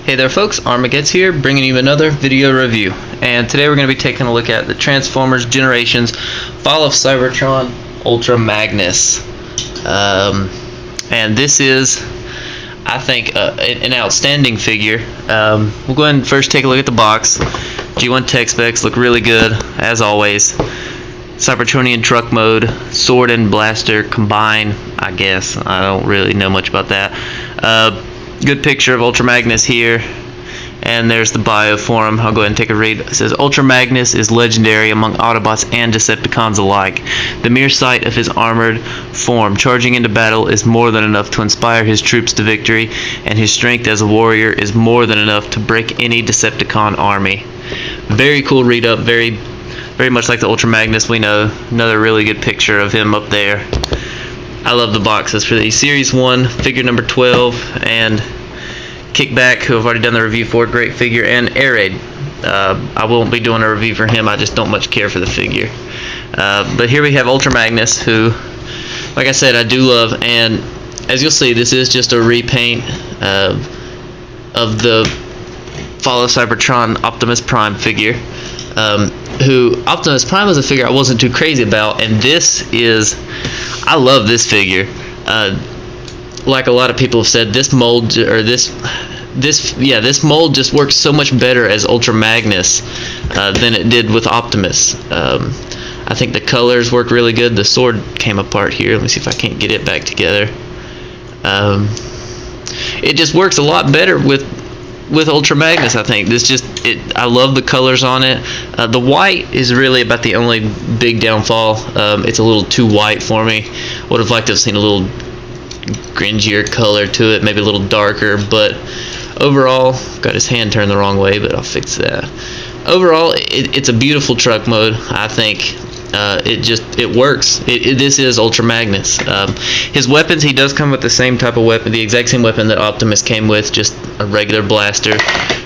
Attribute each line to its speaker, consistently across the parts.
Speaker 1: Hey there folks, Armagetz here, bringing you another video review. And today we're going to be taking a look at the Transformers Generations Fall of Cybertron Ultra Magnus. And this is, I think, an outstanding figure. We'll go ahead and first take a look at the box. G1 tech specs look really good, as always. Cybertronian truck mode, sword and blaster combine, I guess. I don't really know much about that. Good picture of Ultra Magnus here, and there's the bio for him. I'll go ahead and take a read. It says, Ultra Magnus is legendary among Autobots and Decepticons alike. The mere sight of his armored form charging into battle is more than enough to inspire his troops to victory, and his strength as a warrior is more than enough to break any Decepticon army. Very cool read up, very much like the Ultra Magnus we know. Another really good picture of him up there. I love the boxes for these. Series 1, figure number 12, and Kickback, who I've already done the review for, great figure, and Air Raid. I won't be doing a review for him, I just don't much care for the figure. But here we have Ultra Magnus, who, like I said, I do love, and as you'll see, this is just a repaint of the Fall of Cybertron Optimus Prime figure. Who Optimus Prime was a figure I wasn't too crazy about, and this is, I love this figure. Like a lot of people have said, this mold or this mold just works so much better as Ultra Magnus than it did with Optimus. I think the colors work really good. The sword came apart here. Let me see if I can't get it back together. It just works a lot better with Ultra Magnus, I think. I love the colors on it. The white is really about the only big downfall. It's a little too white for me. Would have liked to have seen a little gringier color to it, maybe a little darker, but overall, got his hand turned the wrong way, but I'll fix that. Overall, it's a beautiful truck mode, I think. It works. This is Ultra Magnus. His weapons, he does come with the same type of weapon, the exact same weapon that Optimus came with, just a regular blaster.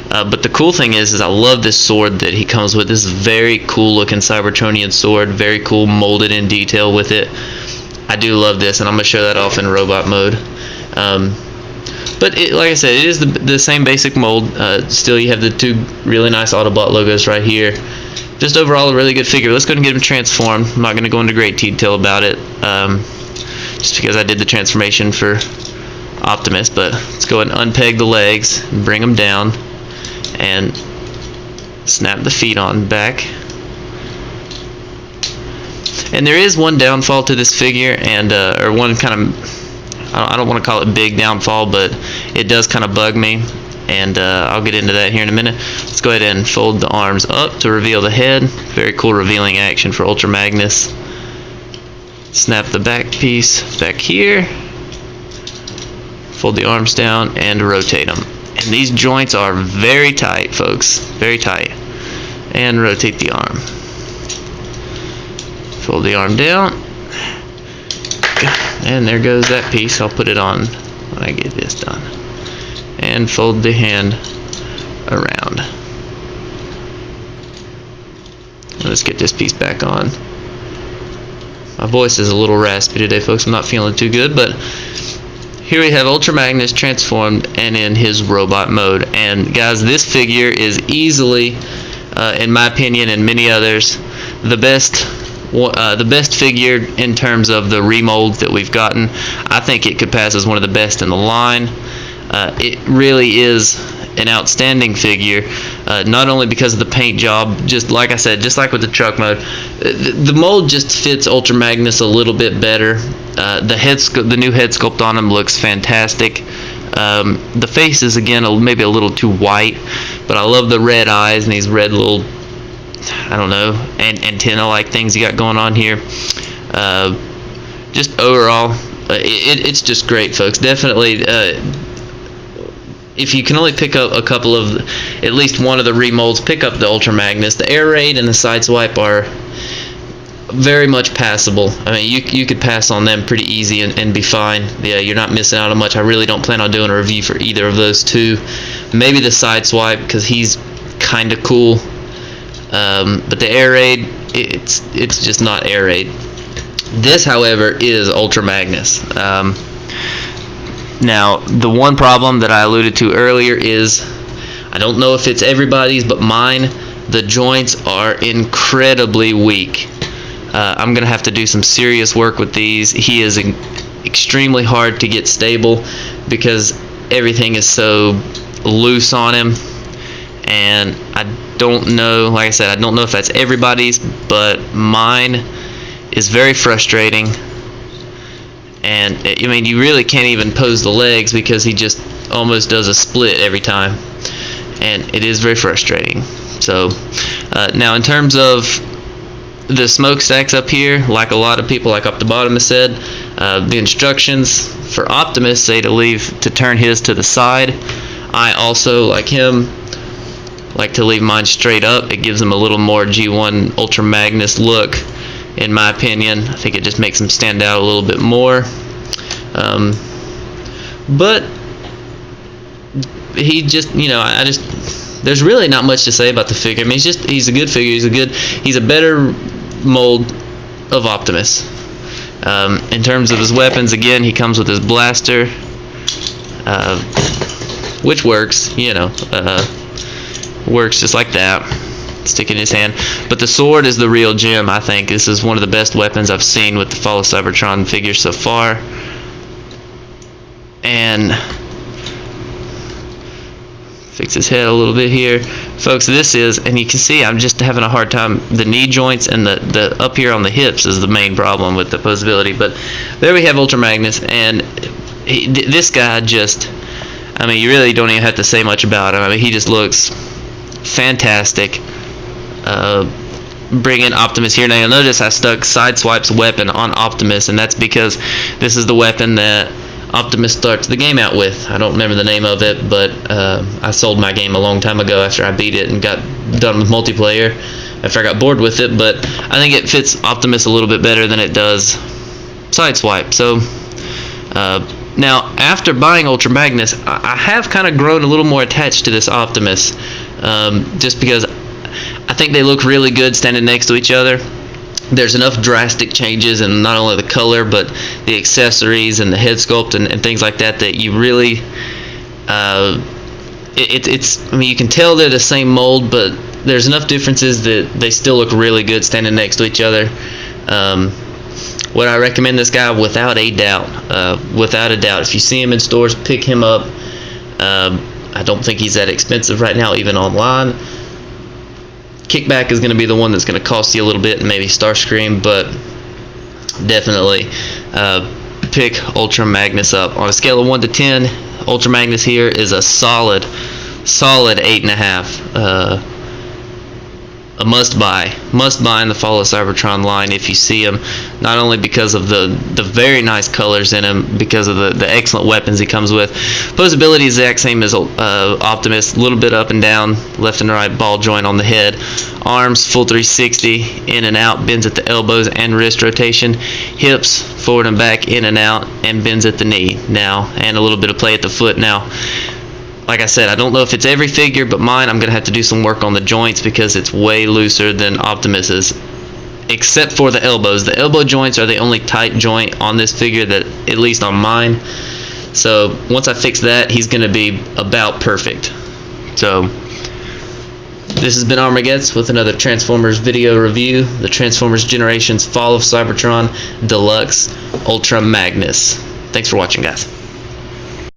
Speaker 1: But the cool thing is I love this sword that he comes with. This is very cool looking Cybertronian sword, very cool, molded in detail with it. I do love this, and I'm going to show that off in robot mode. But like I said, it is the same basic mold. Still, you have the two really nice Autobot logos right here. Just overall a really good figure. Let's go ahead and get him transformed. I'm not going to go into great detail about it, just because I did the transformation for Optimus. But let's go ahead and unpeg the legs and bring them down, and snap the feet on back. And there is one downfall to this figure, and or one kind of, I don't want to call it big downfall, but it does kind of bug me. And I'll get into that here in a minute. Let's go ahead and fold the arms up to reveal the head. Very cool revealing action for Ultra Magnus. Snap the back piece back here. Fold the arms down and rotate them. And these joints are very tight, folks. Very tight. And rotate the arm. Fold the arm down. And there goes that piece. I'll put it on when I get this done. And fold the hand around. Let's get this piece back on. My voice is a little raspy today, folks. I'm not feeling too good, but here we have Ultra Magnus transformed and in his robot mode. And guys, this figure is easily, in my opinion and many others, the best figure in terms of the remolds that we've gotten. I think it could pass as one of the best in the line. It really is an outstanding figure, not only because of the paint job, just like I said, just like with the truck mode, the mold just fits Ultra Magnus a little bit better. The new head sculpt on him looks fantastic. The face is, again, maybe a little too white, but I love the red eyes and these red little, I don't know, antenna-like things you got going on here. Just overall, it's just great, folks. Definitely. If you can only pick up a couple of, at least one of the remolds, pick up the Ultra Magnus. The Air Raid and the Sideswipe are very much passable. I mean, you could pass on them pretty easy and be fine. Yeah, you're not missing out on much. I really don't plan on doing a review for either of those two. Maybe the Sideswipe, because he's kind of cool. But the Air Raid, it's just not Air Raid. This, however, is Ultra Magnus. Now, the one problem that I alluded to earlier is I don't know if it's everybody's, but mine, the joints are incredibly weak. I'm gonna have to do some serious work with these. He is extremely hard to get stable because everything is so loose on him, and I don't know, like I said, I don't know if that's everybody's, but mine is very frustrating. And I mean, you really can't even pose the legs because he just almost does a split every time, and it is very frustrating. So now in terms of the smokestacks up here, like a lot of people, like up the bottom has said, the instructions for Optimus say to turn his to the side. I also, like him, like to leave mine straight up. It gives them a little more G1 Ultra Magnus look, in my opinion. I think it just makes them stand out a little bit more. But he just, you know, there's really not much to say about the figure. I mean, he's a good figure. He's a better mold of Optimus. In terms of his weapons, again, he comes with his blaster, which works, you know, works just like that, stick in his hand. But the sword is the real gem. I think this is one of the best weapons I've seen with the Fall of Cybertron figures so far. And fix his head a little bit here, folks. This is, and you can see I'm just having a hard time. The knee joints and the up here on the hips is the main problem with the posability. But there we have Ultra Magnus, and this guy just, I mean, you really don't even have to say much about him. I mean, he just looks fantastic. Bring in Optimus here. Now you'll notice I stuck Sideswipe's weapon on Optimus, and that's because this is the weapon that Optimus starts the game out with. I don't remember the name of it, but I sold my game a long time ago after I beat it and got done with multiplayer, after I got bored with it. But I think it fits Optimus a little bit better than it does Sideswipe. So now, after buying Ultra Magnus, I have kind of grown a little more attached to this Optimus, just because I think they look really good standing next to each other. There's enough drastic changes in not only the color, but the accessories and the head sculpt and things like that, that you really, I mean, you can tell they're the same mold, but there's enough differences that they still look really good standing next to each other. Would I recommend this guy? Without a doubt. Without a doubt. If you see him in stores, pick him up. I don't think he's that expensive right now, even online. Kickback is going to be the one that's going to cost you a little bit, and maybe Starscream, but definitely pick Ultra Magnus up. On a scale of 1 to 10, Ultra Magnus here is a solid 8.5. A must-buy in the Fall of Cybertron line if you see him, not only because of the very nice colors in him, because of the excellent weapons he comes with. Posability is the exact same as Optimus, a little bit up and down, left and right ball joint on the head. Arms, full 360, in and out, bends at the elbows and wrist rotation. Hips, forward and back, in and out, and bends at the knee now, and a little bit of play at the foot now. Like I said, I don't know if it's every figure, but mine, I'm going to have to do some work on the joints because it's way looser than Optimus's, except for the elbows. The elbow joints are the only tight joint on this figure, that at least on mine. So once I fix that, he's going to be about perfect. So this has been Armagetz with another Transformers video review. The Transformers Generations Fall of Cybertron Deluxe Ultra Magnus. Thanks for watching, guys.